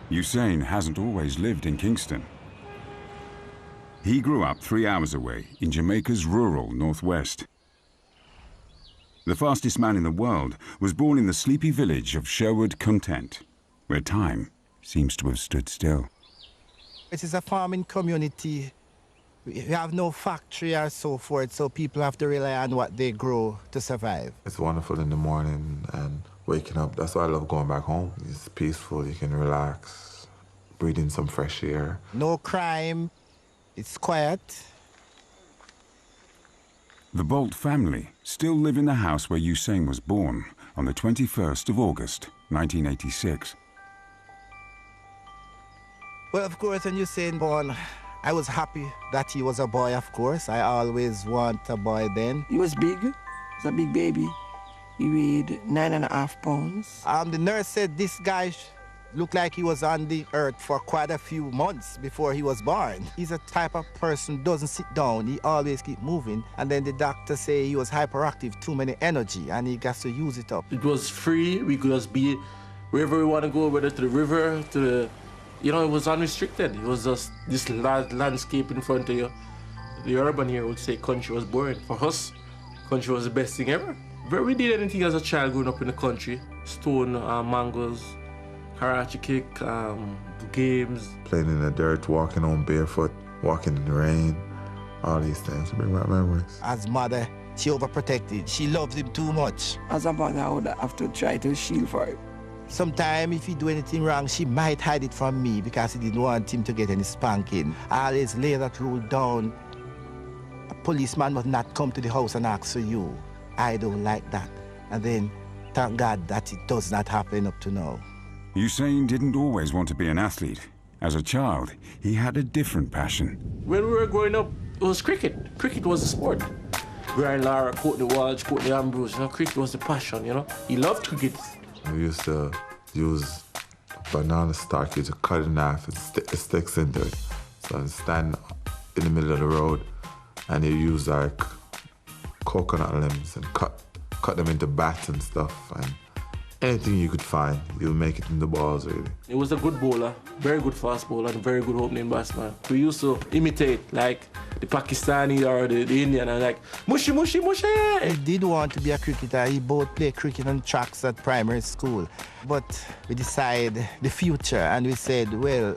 Usain hasn't always lived in Kingston. He grew up 3 hours away in Jamaica's rural northwest. The fastest man in the world was born in the sleepy village of Sherwood Content, where time seems to have stood still. It is a farming community. We have no factory or so forth, so people have to rely on what they grow to survive. It's wonderful in the morning and waking up. That's why I love going back home. It's peaceful, you can relax, breathe in some fresh air. No crime, it's quiet. The Bolt family still live in the house where Usain was born on the 21st of August, 1986. Well, of course, when Usain born, I was happy that he was a boy, of course. I always want a boy then. He was big. He was a big baby. He weighed 9.5 pounds. The nurse said this guy looked like he was on the earth for quite a few months before he was born. He's a type of person who doesn't sit down. He always keep moving. And then the doctor say he was hyperactive, too many energy, and he got to use it up. It was free. We could just be wherever we want to go, whether to the river, to the... You know, it was unrestricted. It was just this landscape in front of you. The urban here would say country was boring. For us, country was the best thing ever. We did anything as a child growing up in the country. Stone, mangoes, karate kick, games. Playing in the dirt, walking on barefoot, walking in the rain, all these things bring back memories. As mother, she overprotected. She loves him too much. As a mother, I would have to try to shield for him. Sometimes if he do anything wrong, she might hide it from me because she didn't want him to get any spanking. I always lay that rule down. A policeman must not come to the house and ask for you. I don't like that. And then, thank God that it does not happen up to now. Usain didn't always want to be an athlete. As a child, he had a different passion. When we were growing up, it was cricket. Cricket was the sport. Brian Lara, Courtney Walsh, Courtney Ambrose, you know, cricket was the passion, you know. He loved cricket. We used to use banana stock, you to cut it in half and stick the sticks into it. So I'd stand in the middle of the road and you use like coconut limbs and cut them into bats and stuff. And anything you could find, you'll make it into balls, really. He was a good bowler, very good fast bowler, and very good opening batsman. We used to imitate, like, the Pakistani or the Indian, and like, mushy, mushy, mushy! He did want to be a cricketer. He both played cricket on tracks at primary school. But we decided the future, and we said, well,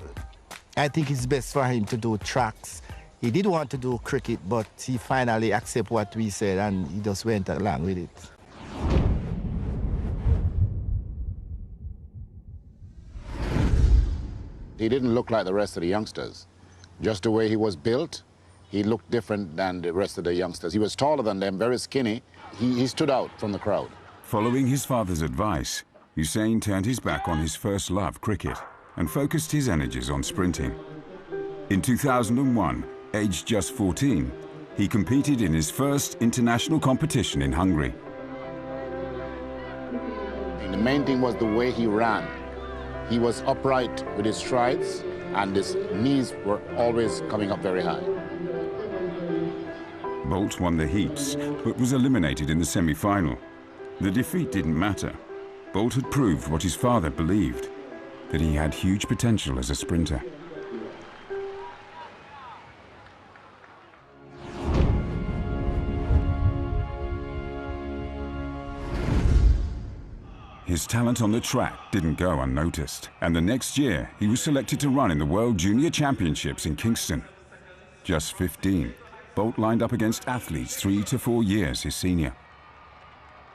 I think it's best for him to do tracks. He did want to do cricket, but he finally accepted what we said, and he just went along with it. He didn't look like the rest of the youngsters. Just the way he was built, he looked different than the rest of the youngsters. He was taller than them, very skinny. He stood out from the crowd. Following his father's advice, Usain turned his back on his first love, cricket, and focused his energies on sprinting. In 2001, aged just 14, he competed in his first international competition in Hungary. And the main thing was the way he ran. He was upright with his strides, and his knees were always coming up very high. Bolt won the heats, but was eliminated in the semi-final. The defeat didn't matter. Bolt had proved what his father believed, that he had huge potential as a sprinter. His talent on the track didn't go unnoticed, and the next year he was selected to run in the World Junior Championships in Kingston. Just 15, Bolt lined up against athletes 3 to 4 years his senior.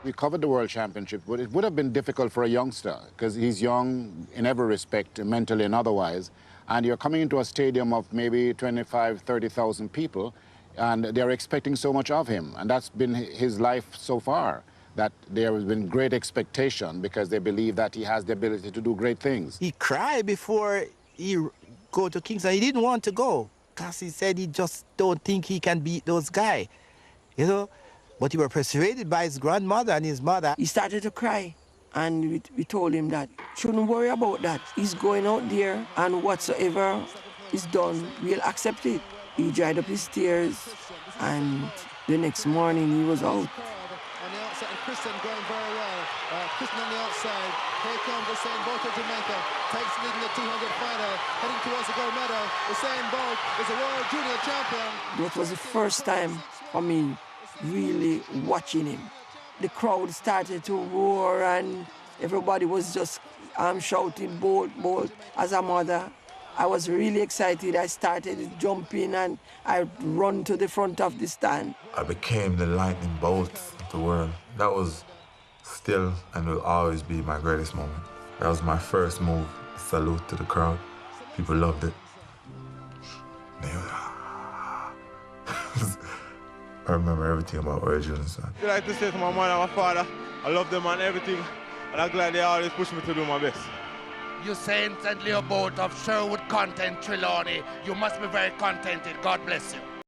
We covered the World Championship, but it would have been difficult for a youngster because he's young in every respect, mentally and otherwise, and you're coming into a stadium of maybe 25, 30,000 people, and they're expecting so much of him, and that's been his life so far. That there has been great expectation because they believe that he has the ability to do great things. He cried before he go to Kingston. He didn't want to go because he said he just don't think he can beat those guys, you know. But he was persuaded by his grandmother and his mother. He started to cry, and we told him that shouldn't worry about that. He's going out there, and whatsoever is done, we'll accept it. He dried up his tears, and the next morning he was out. On the outside, and Kristen going very well. Kristen on the outside. Usain. Here comes Usain Bolt of Jamaica. Takes lead in the 200 final. Heading towards the gold medal. Usain Bolt is a world junior champion. That was the first time for me really watching him. The crowd started to roar and everybody was just shouting, Bolt, Bolt. As a mother, I was really excited. I started jumping and I run to the front of the stand. I became the lightning bolt of the world. That was still and will always be my greatest moment. That was my first move. Salute to the crowd. People loved it. I remember everything about Usain. I like to say to my mother and my father, I love them and everything, and I'm glad they always push me to do my best. Usain and Leo Bolt of Sherwood Content Trelawney, you must be very contented. God bless you.